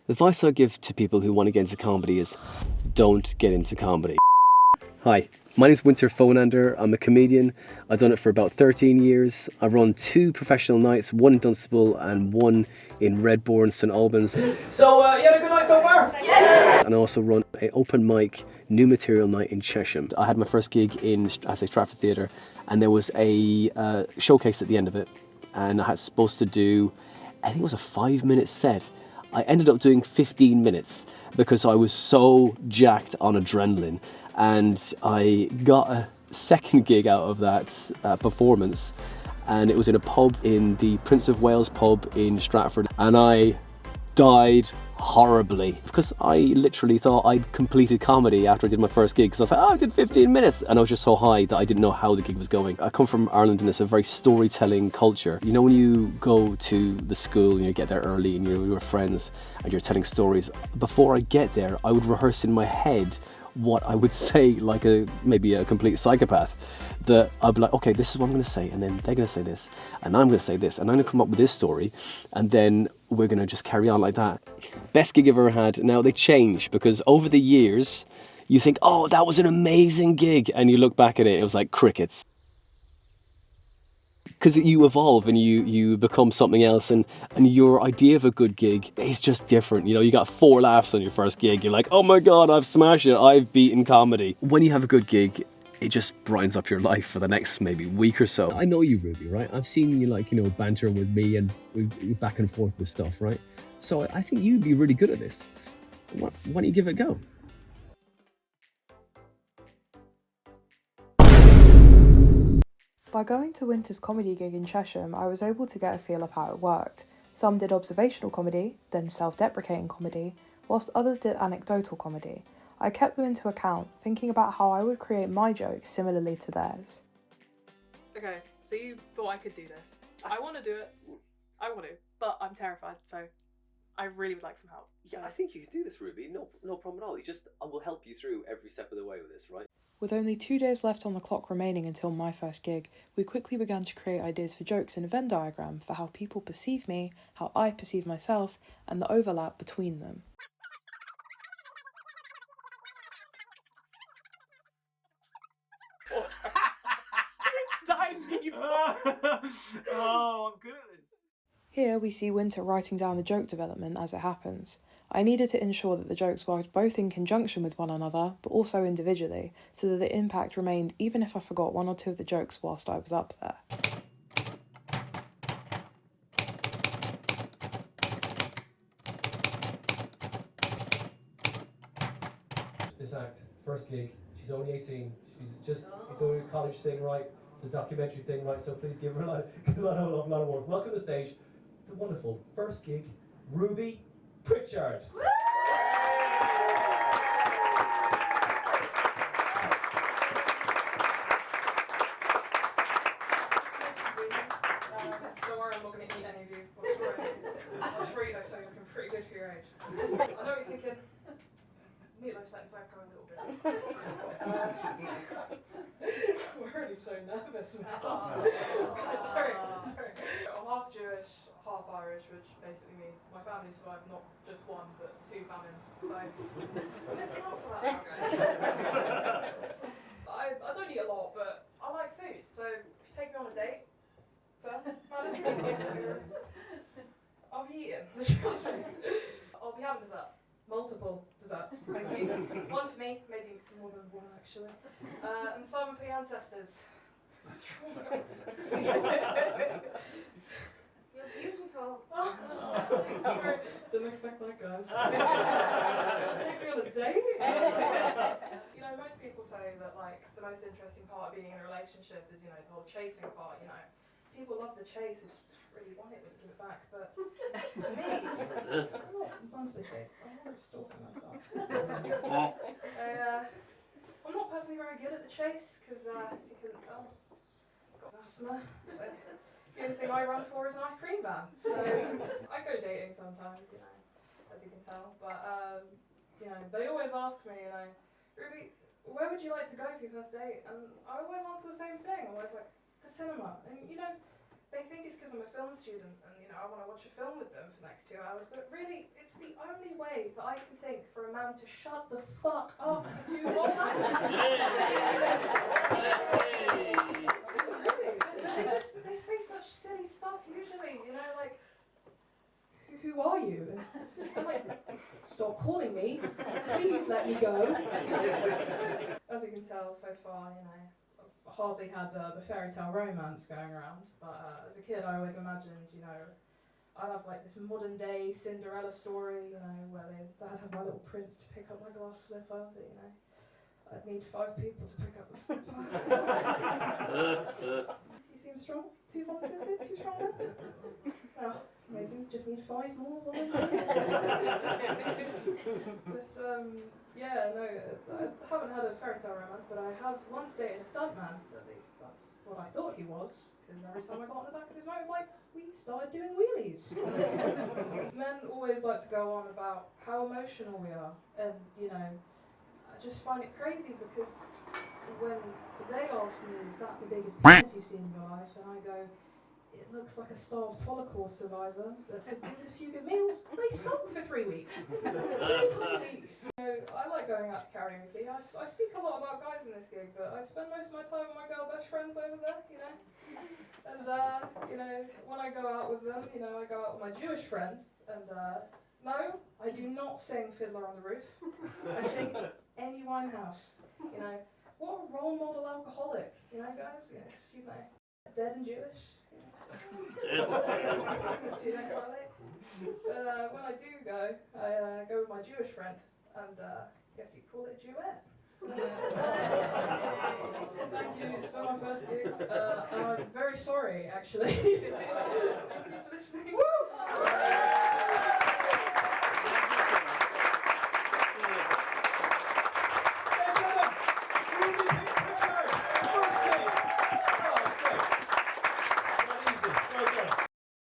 The advice I give to people who want to get into comedy is don't get into comedy. Hi, my name's Winter Phonander. I'm a comedian. I've done it for about 13 years. I run 2 professional nights, one in Dunstable and one in Redbourne, St Albans. So, you had a good night so far? Yeah! And I also run an open mic new material night in Chesham. I had my first gig in, Stratford Theatre, and there was a showcase at the end of it. And I was supposed to do, I think it was a 5-minute set. I ended up doing 15 minutes because I was so jacked on adrenaline, and I got a second gig out of that performance, and it was in a pub in the Prince of Wales pub in Stratford, and I died horribly because I literally thought I'd completed comedy after I did my first gig, because I was like, oh, I did 15 minutes, and I was just so high that I didn't know how the gig was going. I come from Ireland, and it's a very storytelling culture. You know, when you go to the school and you get there early and you're with friends and you're telling stories, before I get there I would rehearse in my head what I would say like maybe a complete psychopath. That I'd be like, okay, this is what I'm going to say, and then they're going to say this, and I'm going to say this, and I'm going to come up with this story, and then we're going to just carry on like that. Best gig I've ever had. Now, they change, because over the years, you think, oh, that was an amazing gig, and you look back at it, it was like crickets. Because you evolve and you become something else, and your idea of a good gig is just different. You know, you got 4 laughs on your first gig, you're like, oh my God, I've smashed it, I've beaten comedy. When you have a good gig, it just brightens up your life for the next maybe week or so. I know you, Ruby, right? I've seen you banter with me, and we back and forth with stuff, right? So I think you'd be really good at this. Why don't you give it a go? By going to Winter's comedy gig in Chesham, I was able to get a feel of how it worked. Some did observational comedy, then self-deprecating comedy, whilst others did anecdotal comedy. I kept them into account, thinking about how I would create my jokes similarly to theirs. Okay, so you thought I could do this. I want to do it. I want to, but I'm terrified, so I really would like some help. Yeah, I think you can do this, Ruby. No problem at all. I will help you through every step of the way with this, right? With only 2 days left on the clock remaining until my first gig, we quickly began to create ideas for jokes in a Venn diagram for how people perceive me, how I perceive myself, and the overlap between them. Oh, I'm good at this. Here we see Winter writing down the joke development as it happens. I needed to ensure that the jokes worked both in conjunction with one another, but also individually, so that the impact remained even if I forgot 1 or 2 of the jokes whilst I was up there. This act, first gig, she's only 18, she's just doing a college thing, right? It's a documentary thing, right? So please give her a lot of awards. Welcome to the stage, the wonderful first gig, Ruby Pritchard. Don't worry, I'm not going to eat any of you. I'm sure you know sounds looking pretty good for your age. I know what you're thinking. Meatloaf's letting Zach go a little bit. We're already so nervous now. Sorry. I'm half Jewish, half Irish, which basically means my family survived not just 1 but 2 famines. So I'm making up for that now, guys. I don't eat a lot, but I like food. So if you take me on a date, sir, I'll be eating. I'll be having dessert. Multiple desserts, thank you. 1 for me, maybe more than 1 actually. And some for the ancestors. You're beautiful. Didn't expect that, guys. Take me on a date? You know, most people say that like the most interesting part of being in a relationship is, you know, the whole chasing part, you know. People love the chase, they just don't really want it when you give it back, but for me, I'm not above the chase, I'm more stalking myself. I'm not personally very good at the chase, because if you couldn't tell, I've got asthma, so the only thing I run for is an ice cream van. So I go dating sometimes, you know, as you can tell, but you know, they always ask me, you know, Ruby, where would you like to go for your first date? And I always answer the same thing, I'm always like, the cinema. And you know, they think it's because I'm a film student and, you know, I want to watch a film with them for the next 2 hours, but really, it's the only way that I can think for a man to shut the fuck up for 2 long hours. They say such silly stuff usually, you know, like, who are you? And I'm like, stop calling me, please let me go. As you can tell so far, you know, I've hardly had the fairy tale romance going around, but as a kid I always imagined, you know, I'd have like this modern day Cinderella story, you know, where they'd have my little prince to pick up my glass slipper, but you know, I'd need 5 people to pick up the slipper. You seem strong? 2 volunteers? Too strong then? Oh, amazing. Just need 5 more volunteers. But yeah, no, I haven't had a fairy tale romance, but I have once dated a stuntman. At least that's what I thought he was, because every time I got on the back of his motorbike, we started doing wheelies. Men always like to go on about how emotional we are, and you know, I just find it crazy because when they ask me, is that the biggest penis you've seen in your life? And I go, it looks like a starved Holocaust survivor that with a few good meals, they sulk for 3 weeks. 3 whole weeks. You know, I like going out to karaoke. I speak a lot about guys in this gig, but I spend most of my time with my girl best friends over there, you know. And, you know, when I go out with them, you know, I go out with my Jewish friend, and, no, I do not sing Fiddler on the Roof. I sing Amy Winehouse, you know. What a role model alcoholic, you know, guys? Yes, she's like dead and Jewish. Too late, right? But when I do go, I go with my Jewish friend, and guess you'd call it a duet. Thank you, it's been my first gig, and I'm very sorry, actually. Thank you for listening.